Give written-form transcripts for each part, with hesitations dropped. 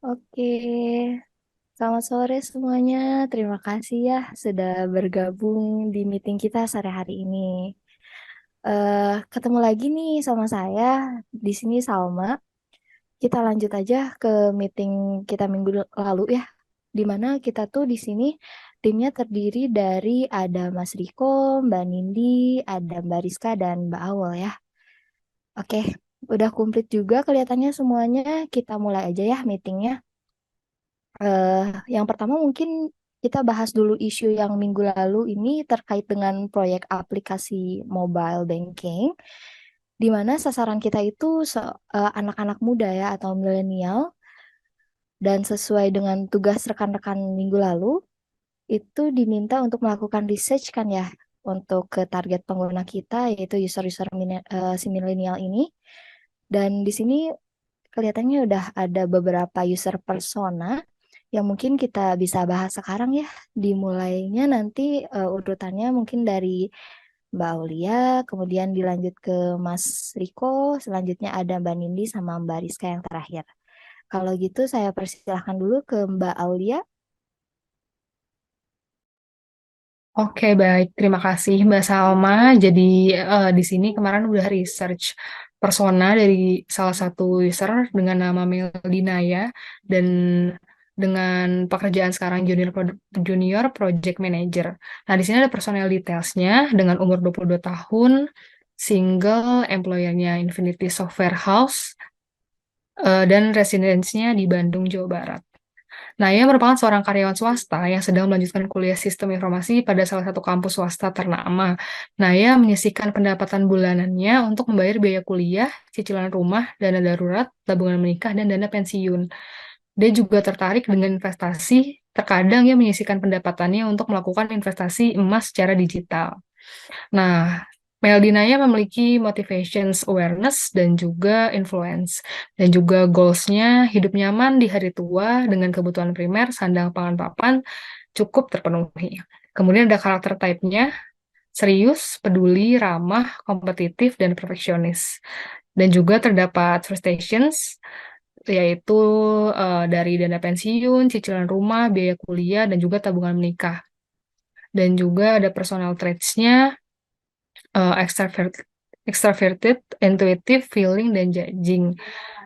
Oke, selamat sore semuanya. Terima kasih ya sudah bergabung di meeting kita sore hari ini. Ketemu lagi nih sama saya di sini Salma. Kita lanjut aja ke meeting kita minggu lalu ya, di mana kita tuh di sini timnya terdiri dari ada Mas Riko, Mbak Nindi, ada Mbak Rizka dan Mbak Awal ya. Oke, udah komplit juga kelihatannya semuanya. Kita mulai aja ya meetingnya. Eh, yang pertama mungkin kita bahas dulu isu yang minggu lalu ini terkait dengan proyek aplikasi mobile banking, di mana sasaran kita itu anak-anak muda ya atau milenial, dan sesuai dengan tugas rekan-rekan minggu lalu, itu diminta untuk melakukan research kan ya, untuk ke target pengguna kita, yaitu user-user si milenial ini. Dan di sini kelihatannya udah ada beberapa user persona yang mungkin kita bisa bahas sekarang ya. Dimulainya nanti urutannya mungkin dari Mbak Aulia, kemudian dilanjut ke Mas Riko, selanjutnya ada Mbak Nindi sama Mbak Rizka yang terakhir. Kalau gitu saya persilahkan dulu ke Mbak Aulia. Oke, baik. Terima kasih, Mbak Salma. Jadi, di sini kemarin udah research persona dari salah satu user dengan nama Meldinaya dan dengan pekerjaan sekarang junior project manager. Nah, di sini ada personal detailsnya dengan umur 22 tahun, single, employernya Infinity Software House, dan residensinya di Bandung, Jawa Barat. Nah, ia merupakan seorang karyawan swasta yang sedang melanjutkan kuliah sistem informasi pada salah satu kampus swasta ternama. Nah, ia menyisihkan pendapatan bulanannya untuk membayar biaya kuliah, cicilan rumah, dana darurat, tabungan menikah, dan dana pensiun. Dia juga tertarik dengan investasi, terkadang ia menyisihkan pendapatannya untuk melakukan investasi emas secara digital. Nah, Meldinaya memiliki motivations awareness dan juga influence. Dan juga goals-nya hidup nyaman di hari tua dengan kebutuhan primer, sandang, pangan, papan cukup terpenuhi. Kemudian ada karakter type-nya, serius, peduli, ramah, kompetitif, dan perfeksionis. Dan juga terdapat frustrations, yaitu dari dana pensiun, cicilan rumah, biaya kuliah, dan juga tabungan menikah. Dan juga ada personal traits-nya, extroverted, intuitive, feeling, dan judging.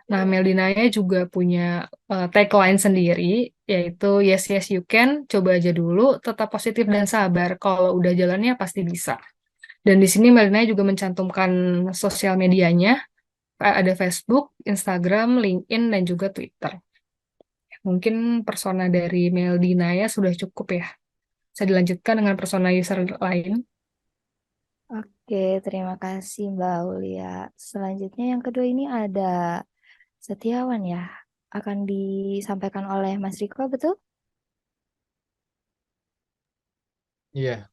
Nah, Meldinaya juga punya tagline sendiri, yaitu yes, yes, you can, coba aja dulu, tetap positif dan sabar. Kalau udah jalannya pasti bisa. Dan di sini Meldinaya juga mencantumkan sosial medianya, ada Facebook, Instagram, LinkedIn, dan juga Twitter. Mungkin persona dari Meldinaya sudah cukup ya. Bisa dilanjutkan dengan persona user lain. Oke, terima kasih Mbak Aulia. Selanjutnya yang kedua ini ada Setiawan ya. Akan disampaikan oleh Mas Riko, betul? Iya,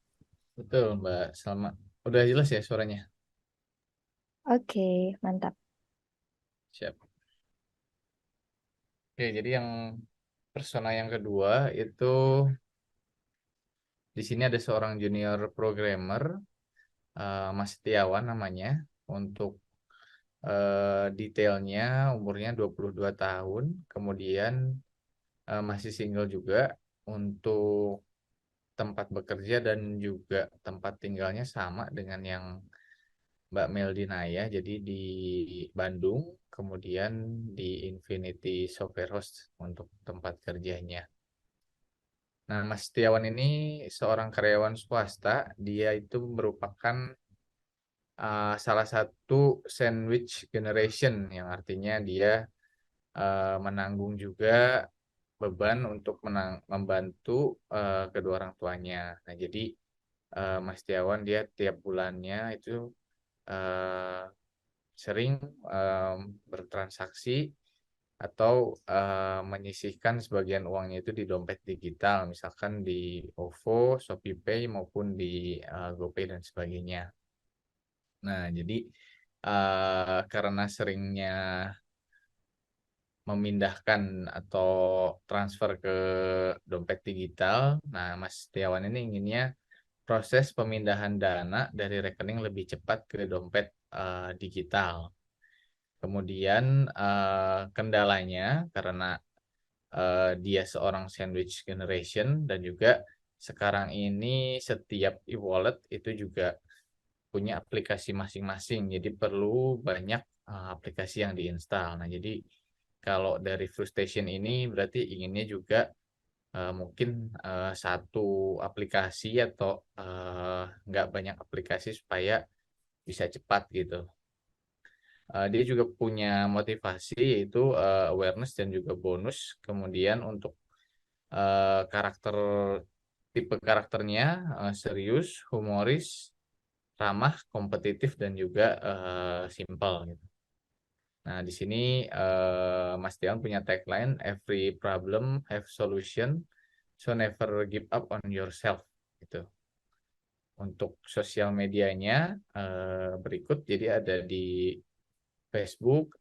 betul Mbak Salma. Udah jelas ya suaranya? Oke, mantap. Siap. Oke, jadi yang persona yang kedua itu di sini ada seorang junior programmer, Mas Setiawan namanya. Untuk detailnya umurnya 22 tahun, kemudian masih single juga. Untuk tempat bekerja dan juga tempat tinggalnya sama dengan yang Mbak Meldinaya, jadi di Bandung, kemudian di Infinity Software House untuk tempat kerjanya. Nah, Mas Setiawan ini seorang karyawan swasta, dia itu merupakan salah satu sandwich generation, yang artinya dia menanggung juga beban untuk membantu kedua orang tuanya. Nah, jadi Mas Setiawan dia tiap bulannya itu eh, sering em, bertransaksi atau menyisihkan sebagian uangnya itu di dompet digital, misalkan di OVO, ShopeePay maupun di GoPay dan sebagainya. Nah, jadi karena seringnya memindahkan atau transfer ke dompet digital, nah Mas Setiawan ini inginnya proses pemindahan dana dari rekening lebih cepat ke dompet digital. Kemudian kendalanya karena dia seorang sandwich generation, dan juga sekarang ini setiap e-wallet itu juga punya aplikasi masing-masing, jadi perlu banyak aplikasi yang diinstal. Nah, jadi kalau dari Frustation ini berarti inginnya juga mungkin satu aplikasi atau nggak banyak aplikasi supaya bisa cepat gitu. Dia juga punya motivasi, yaitu awareness dan juga bonus. Kemudian untuk karakter, tipe karakternya serius, humoris, ramah, kompetitif, dan juga simple gitu. Nah, di sini Mas Tian punya tagline every problem have solution, so never give up on yourself gitu. Untuk sosial medianya berikut, jadi ada di Facebook,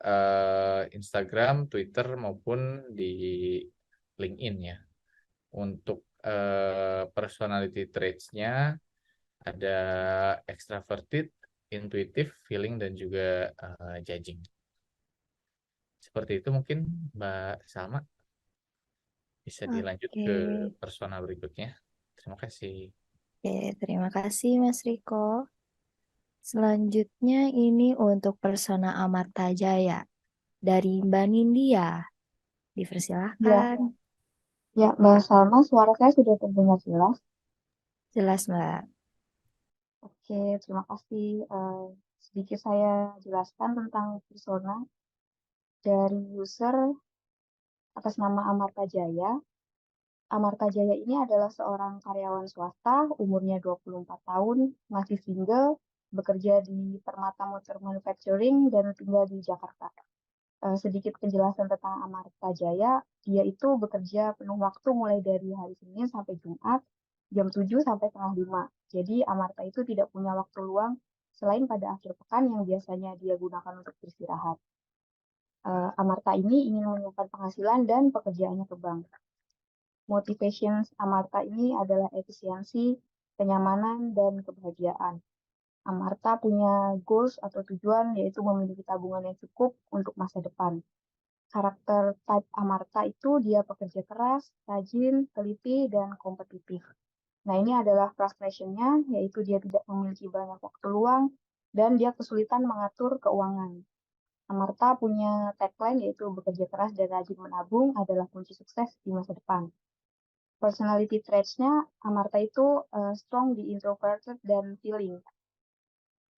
Instagram, Twitter, maupun di LinkedIn ya. Untuk personality traits-nya ada extroverted, intuitive, feeling, dan juga judging. Seperti itu mungkin Mbak Salma. Bisa dilanjut Oke, ke persona berikutnya. Terima kasih. oke, terima kasih Mas Riko. Selanjutnya ini untuk persona Amarta Jaya dari Mbak Nindya. Ya, Dipersilahkan. ya, Mbak Salma, suara saya sudah terdengar jelas. Jelas, Mbak. Oke, terima kasih. Sedikit saya jelaskan tentang persona dari user atas nama Amarta Jaya. Amarta Jaya ini adalah seorang karyawan swasta, umurnya 24 tahun, masih single, bekerja di Permata Motor Manufacturing, dan tinggal di Jakarta. Sedikit penjelasan tentang Amarta Jaya, dia itu bekerja penuh waktu mulai dari hari Senin sampai Jumat, jam 7 sampai setengah 5. Jadi Amarta itu tidak punya waktu luang selain pada akhir pekan yang biasanya dia gunakan untuk beristirahat. Amarta ini ingin menyimpan penghasilan dan pekerjaannya ke bank. Motivation Amarta ini adalah efisiensi, kenyamanan, dan kebahagiaan. Amarta punya goals atau tujuan, yaitu memiliki tabungan yang cukup untuk masa depan. Karakter type Amarta itu dia pekerja keras, rajin, teliti, dan kompetitif. Nah, ini adalah frustration-nya, yaitu dia tidak memiliki banyak waktu luang, dan dia kesulitan mengatur keuangan. Amarta punya tagline, yaitu bekerja keras dan rajin menabung adalah kunci sukses di masa depan. Personality traits-nya, Amarta itu strong di introverted dan feeling.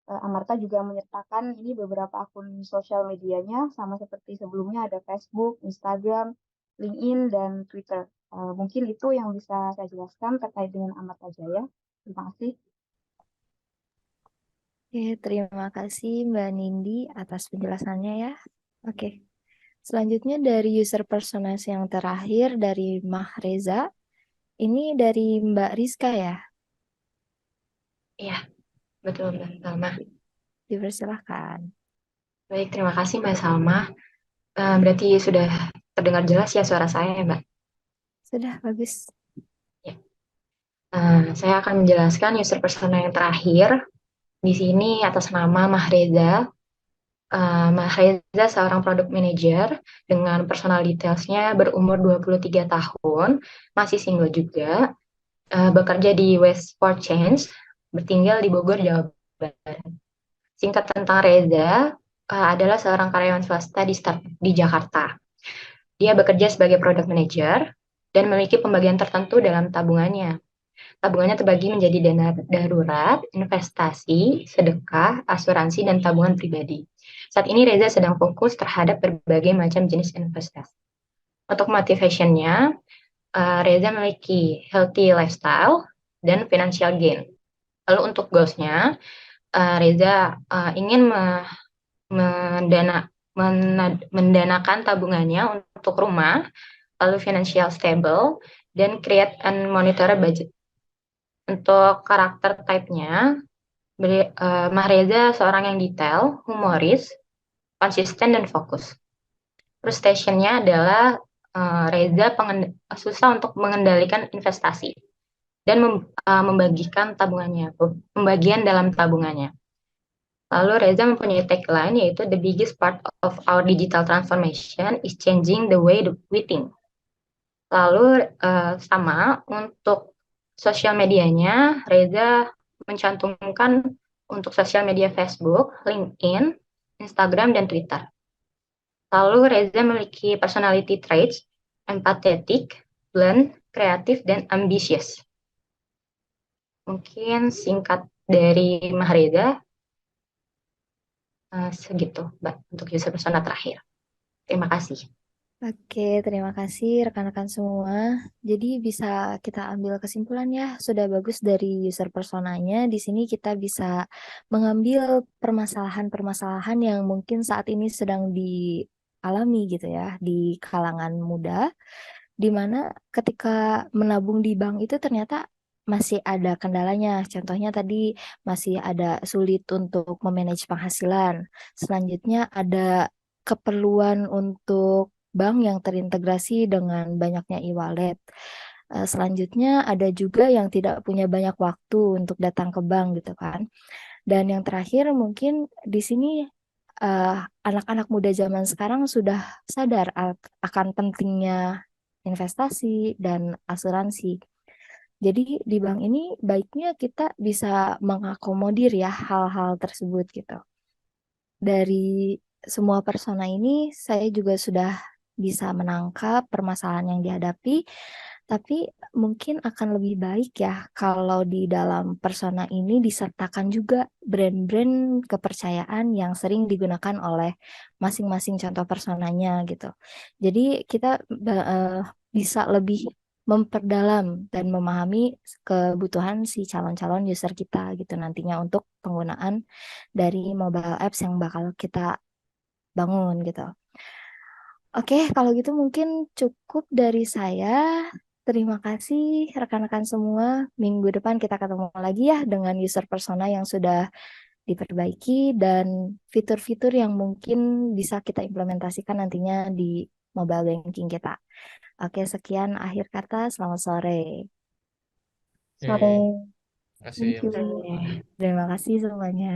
Amarta juga menyertakan ini beberapa akun sosial medianya, sama seperti sebelumnya ada Facebook, Instagram, LinkedIn, dan Twitter. Mungkin itu yang bisa saya jelaskan terkait dengan Amarta Jaya. Terima kasih. Oke, terima kasih Mbak Nindi atas penjelasannya ya. Oke. Selanjutnya dari user personas yang terakhir dari Mah Reza. Ini dari Mbak Rizka ya. Iya, betul Mbak Salma. Dipersilahkan. Baik, terima kasih Mbak Salma. Berarti sudah terdengar jelas ya suara saya ya Mbak? Sudah bagus. Ya. Saya akan menjelaskan user persona yang terakhir. Di sini atas nama Mahreza. Mahreza seorang product manager dengan personal detailsnya berumur 23 tahun, masih single juga, bekerja di West for Change, bertinggal di Bogor, Jawa Barat. Singkat tentang Reza, adalah seorang karyawan swasta di startup di Jakarta. Dia bekerja sebagai product manager dan memiliki pembagian tertentu dalam tabungannya. Tabungannya terbagi menjadi dana darurat, investasi, sedekah, asuransi, dan tabungan pribadi. Saat ini Reza sedang fokus terhadap berbagai macam jenis investasi. Untuk motivation-nya, Reza memiliki healthy lifestyle dan financial gain. Lalu untuk goals-nya, Reza ingin mendanakan tabungannya untuk rumah, lalu financial stable, dan create and monitor budget. Untuk karakter type-nya, Mahreza seorang yang detail, humoris, konsisten, dan fokus. Frustration-nya adalah Reza susah untuk mengendalikan investasi dan membagikan tabungannya, pembagian dalam tabungannya. Lalu Reza mempunyai tagline yaitu the biggest part of our digital transformation is changing the way we think. Lalu sama untuk sosial medianya, Reza mencantumkan untuk sosial media Facebook, LinkedIn, Instagram, dan Twitter. Lalu Reza memiliki personality traits, empathetic, blunt, kreatif, dan ambisius. Mungkin singkat dari Mahreza, segitu, Mbak, untuk user persona terakhir. Terima kasih. Oke, terima kasih rekan-rekan semua. Jadi bisa kita ambil kesimpulan ya, sudah bagus dari user personanya. Di sini kita bisa mengambil permasalahan-permasalahan yang mungkin saat ini sedang dialami gitu ya di kalangan muda, di mana ketika menabung di bank itu ternyata masih ada kendalanya. Contohnya tadi masih ada sulit untuk memanage penghasilan. Selanjutnya ada keperluan untuk bank yang terintegrasi dengan banyaknya e-wallet. Selanjutnya ada juga yang tidak punya banyak waktu untuk datang ke bank gitu kan. Dan yang terakhir mungkin di sini anak-anak muda zaman sekarang sudah sadar akan pentingnya investasi dan asuransi. Jadi di bank ini baiknya kita bisa mengakomodir ya hal-hal tersebut gitu. Dari semua persona ini saya juga sudah bisa menangkap permasalahan yang dihadapi, tapi mungkin akan lebih baik ya kalau di dalam persona ini disertakan juga brand-brand kepercayaan yang sering digunakan oleh masing-masing contoh personanya gitu. Jadi kita bisa lebih memperdalam dan memahami kebutuhan si calon-calon user kita gitu nantinya untuk penggunaan dari mobile apps yang bakal kita bangun gitu. Oke, kalau gitu mungkin cukup dari saya. Terima kasih rekan-rekan semua. Minggu depan kita ketemu lagi ya dengan user persona yang sudah diperbaiki dan fitur-fitur yang mungkin bisa kita implementasikan nantinya di mobile banking kita. Oke, sekian akhir kata. Selamat sore. Oke, Sore. makasih Thank you. Mas. Terima kasih semuanya.